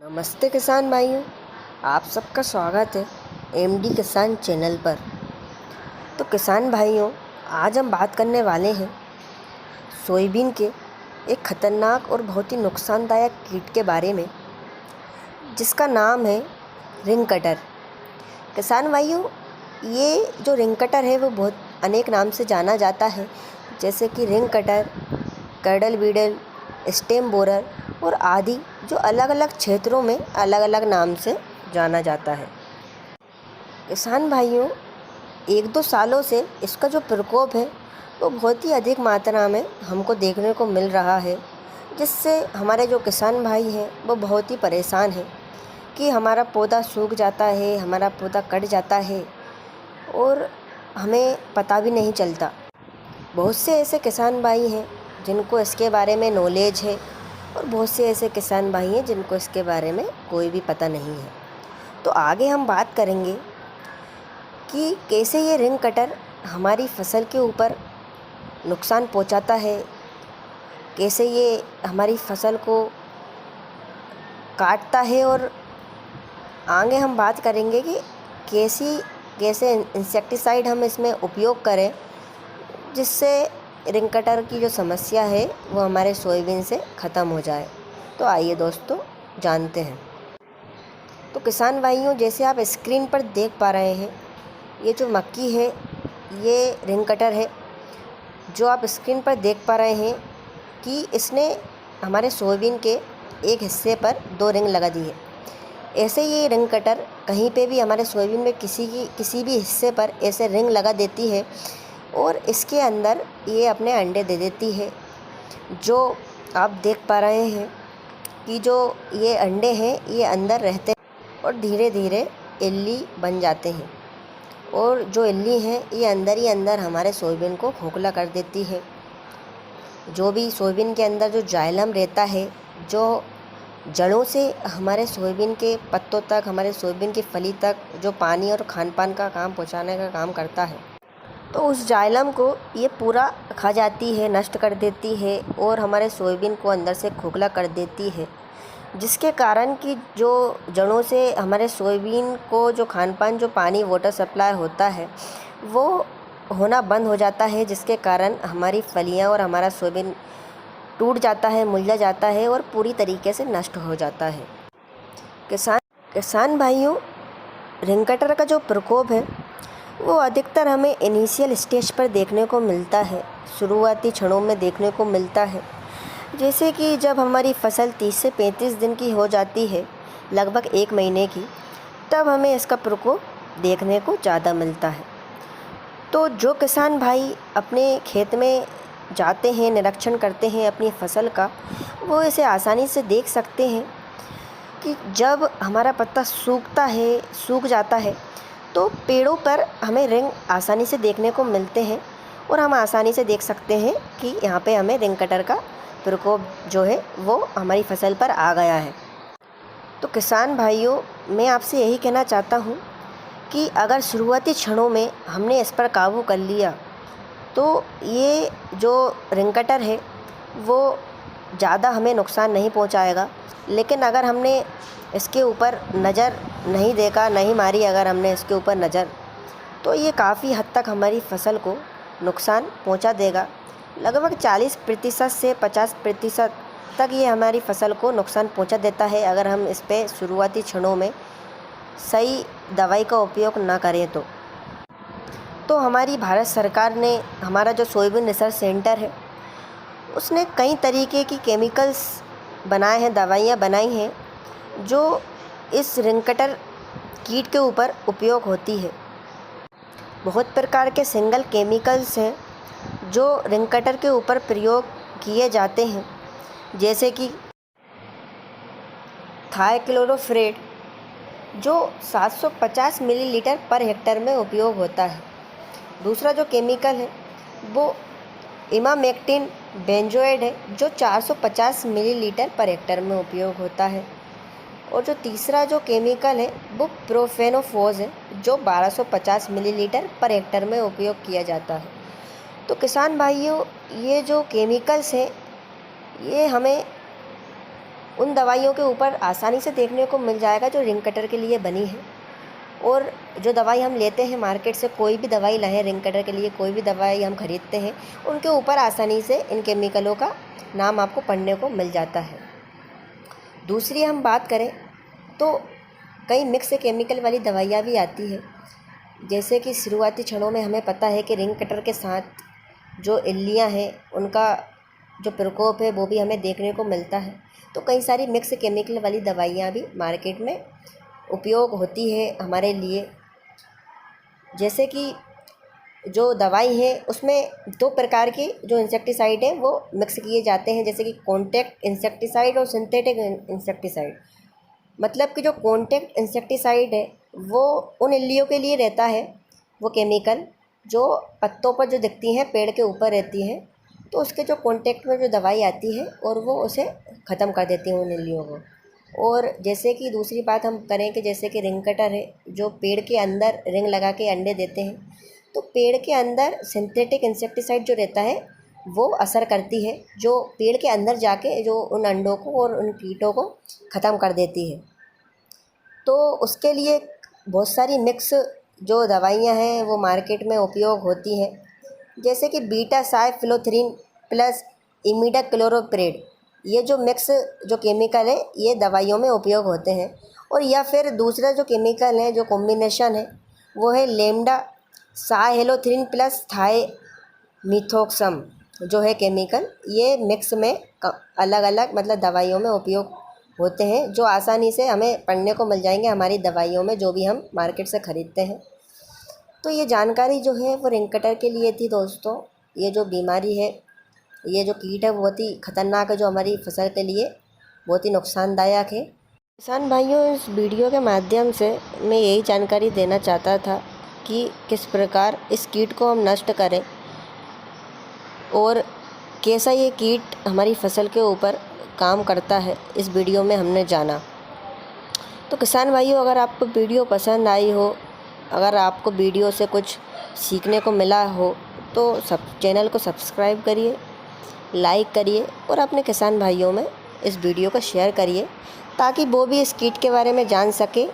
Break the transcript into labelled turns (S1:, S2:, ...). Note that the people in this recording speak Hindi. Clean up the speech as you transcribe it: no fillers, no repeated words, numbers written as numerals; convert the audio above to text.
S1: नमस्ते किसान भाइयों, आप सबका स्वागत है एमडी किसान चैनल पर। तो किसान भाइयों, आज हम बात करने वाले हैं सोयाबीन के एक ख़तरनाक और बहुत ही नुकसानदायक कीट के बारे में, जिसका नाम है रिंग कटर। किसान भाइयों, ये जो रिंग कटर है वो बहुत अनेक नाम से जाना जाता है, जैसे कि ring cutter, curdle beetle, stem borer और आदि, जो अलग अलग क्षेत्रों में अलग अलग नाम से जाना जाता है। किसान भाइयों, 1-2 सालों से इसका जो प्रकोप है वो बहुत ही अधिक मात्रा में हमको देखने को मिल रहा है, जिससे हमारे जो किसान भाई हैं वो बहुत ही परेशान हैं कि हमारा पौधा सूख जाता है, हमारा पौधा कट जाता है और हमें पता भी नहीं चलता। बहुत से ऐसे किसान भाई हैं जिनको इसके बारे में नॉलेज है और बहुत से ऐसे किसान भाई हैं जिनको इसके बारे में कोई भी पता नहीं है। तो आगे हम बात करेंगे कि कैसे ये रिंग कटर हमारी फसल के ऊपर नुकसान पहुंचाता है, कैसे ये हमारी फसल को काटता है, और आगे हम बात करेंगे कि कैसे इंसेक्टिसाइड हम इसमें उपयोग करें जिससे रिंग कटर की जो समस्या है वो हमारे सोयाबीन से ख़त्म हो जाए। तो आइए दोस्तों, जानते हैं। तो किसान भाइयों, जैसे आप स्क्रीन पर देख पा रहे हैं, ये जो मक्की है ये रिंग कटर है। जो आप स्क्रीन पर देख पा रहे हैं कि इसने हमारे सोयाबीन के एक हिस्से पर 2 रिंग लगा दी है। ऐसे ये रिंग कटर कहीं पे भी हमारे सोयाबीन में किसी भी हिस्से पर ऐसे रिंग लगा देती है और इसके अंदर ये अपने अंडे दे देती है। जो आप देख पा रहे हैं कि जो ये अंडे हैं ये अंदर रहते हैं और धीरे धीरे इल्ली बन जाते हैं, और जो इल्ली हैं ये अंदर ही अंदर हमारे सोयाबीन को खोखला कर देती है। जो भी सोयाबीन के अंदर जो जाइलम रहता है, जो जड़ों से हमारे सोयाबीन के पत्तों तक, हमारे सोयाबीन की फली तक जो पानी और खान पान का काम पहुँचाने का काम करता है, तो उस जाइलम को ये पूरा खा जाती है, नष्ट कर देती है और हमारे सोयाबीन को अंदर से खोखला कर देती है, जिसके कारण कि जो जड़ों से हमारे सोयाबीन को जो खान पान, जो पानी, वाटर सप्लाई होता है वो होना बंद हो जाता है, जिसके कारण हमारी फलियां और हमारा सोयाबीन टूट जाता है, मुरझा जाता है और पूरी तरीके से नष्ट हो जाता है। किसान भाइयों, रिंग कटर का जो प्रकोप है वो अधिकतर हमें इनिशियल स्टेज पर देखने को मिलता है, शुरुआती क्षणों में देखने को मिलता है। जैसे कि जब हमारी फसल 30 से 35 दिन की हो जाती है, लगभग 1 महीने की, तब हमें इसका प्रकोप देखने को ज़्यादा मिलता है। तो जो किसान भाई अपने खेत में जाते हैं, निरीक्षण करते हैं अपनी फसल का, वो इसे आसानी से देख सकते हैं कि जब हमारा पत्ता सूख जाता है तो पेड़ों पर हमें रिंग आसानी से देखने को मिलते हैं और हम आसानी से देख सकते हैं कि यहाँ पे हमें रिंग कटर का प्रकोप जो है वो हमारी फसल पर आ गया है। तो किसान भाइयों, मैं आपसे यही कहना चाहता हूँ कि अगर शुरुआती क्षणों में हमने इस पर काबू कर लिया तो ये जो रिंग कटर है वो ज़्यादा हमें नुकसान नहीं पहुँचाएगा। लेकिन अगर हमने इसके ऊपर नज़र नहीं देखा, नहीं मारी अगर हमने इसके ऊपर नज़र, तो ये काफ़ी हद तक हमारी फसल को नुकसान पहुंचा देगा। लगभग 40% से 50% तक ये हमारी फसल को नुकसान पहुंचा देता है अगर हम इस पे शुरुआती क्षणों में सही दवाई का उपयोग ना करें। तो हमारी भारत सरकार ने, हमारा जो सोयाबीन रिसर्च सेंटर है, उसने कई तरीके की केमिकल्स बनाए हैं, दवाइयाँ बनाई हैं जो इस रिंग कटर कीट के ऊपर उपयोग होती है। बहुत प्रकार के सिंगल केमिकल्स हैं जो रिंग कटर के ऊपर प्रयोग किए जाते हैं, जैसे कि थायक्लोरोफ्रेड जो 750 मिलीलीटर पर हेक्टेयर में उपयोग होता है। दूसरा जो केमिकल है वो इमामेक्टिन बेंजोएड है जो 450 मिलीलीटर पर हेक्टेयर में उपयोग होता है। और जो तीसरा जो केमिकल है वो प्रोफेनोफोज है जो 1250 मिलीलीटर पर हेक्टेयर में उपयोग किया जाता है। तो किसान भाइयों, ये जो केमिकल्स हैं ये हमें उन दवाइयों के ऊपर आसानी से देखने को मिल जाएगा जो रिंग कटर के लिए बनी है। और जो दवाई हम लेते हैं मार्केट से, कोई भी दवाई लाएँ रिंग कटर के लिए, कोई भी दवाई हम खरीदते हैं, उनके ऊपर आसानी से इन केमिकलों का नाम आपको पढ़ने को मिल जाता है। दूसरी हम बात करें तो कई मिक्स केमिकल वाली दवाइयाँ भी आती है, जैसे कि शुरुआती क्षणों में हमें पता है कि रिंग कटर के साथ जो इल्लियाँ हैं उनका जो प्रकोप है वो भी हमें देखने को मिलता है। तो कई सारी मिक्स केमिकल वाली दवाइयाँ भी मार्केट में उपयोग होती है हमारे लिए। जैसे कि जो दवाई है उसमें 2 प्रकार के जो इंसेक्टिसाइड हैं वो मिक्स किए जाते हैं, जैसे कि कॉन्टैक्ट इंसेक्टिसाइड और सिंथेटिक इंसेक्टिसाइड। मतलब कि जो कॉन्टैक्ट इंसेक्टिसाइड है वो उन इल्लियों के लिए रहता है, वो केमिकल जो पत्तों पर जो दिखती हैं, पेड़ के ऊपर रहती हैं, तो उसके जो कॉन्टैक्ट में जो दवाई आती है और वो उसे ख़त्म कर देती हैं उन इल्लियों को। और जैसे कि दूसरी बात हम करें कि जैसे कि रिंग कटर है जो पेड़ के अंदर रिंग लगा के अंडे देते हैं, तो पेड़ के अंदर सिंथेटिक इंसेक्टिसाइड जो रहता है वो असर करती है, जो पेड़ के अंदर जाके जो उन अंडों को और उन कीटों को ख़त्म कर देती है। तो उसके लिए बहुत सारी मिक्स जो दवाइयाँ हैं वो मार्केट में उपयोग होती हैं, जैसे कि बीटा साइफ्लोथ्रीन प्लस इमिडाक्लोप्रिड, ये जो मिक्स जो केमिकल है ये दवाइयों में उपयोग होते हैं। और या फिर दूसरा जो केमिकल है जो कॉम्बिनेशन है वो है लेम्डा साहेलोथ्रीन प्लस थायमिथोक्सम जो है केमिकल, ये मिक्स में अलग अलग मतलब दवाइयों में उपयोग होते हैं, जो आसानी से हमें पढ़ने को मिल जाएंगे हमारी दवाइयों में जो भी हम मार्केट से ख़रीदते हैं। तो ये जानकारी जो है वो रिंग कटर के लिए थी दोस्तों। ये जो बीमारी है, ये जो कीट है बहुत ही ख़तरनाक है, जो हमारी फसल के लिए बहुत ही नुकसानदायक है। किसान भाइयों, इस वीडियो के माध्यम से मैं यही जानकारी देना चाहता था कि किस प्रकार इस कीट को हम नष्ट करें और कैसा ये कीट हमारी फसल के ऊपर काम करता है, इस वीडियो में हमने जाना। तो किसान भाइयों, अगर आपको वीडियो पसंद आई हो, अगर आपको वीडियो से कुछ सीखने को मिला हो तो चैनल को सब्सक्राइब करिए, लाइक करिए और अपने किसान भाइयों में इस वीडियो को शेयर करिए ताकि वो भी इस कीट के बारे में जान सके।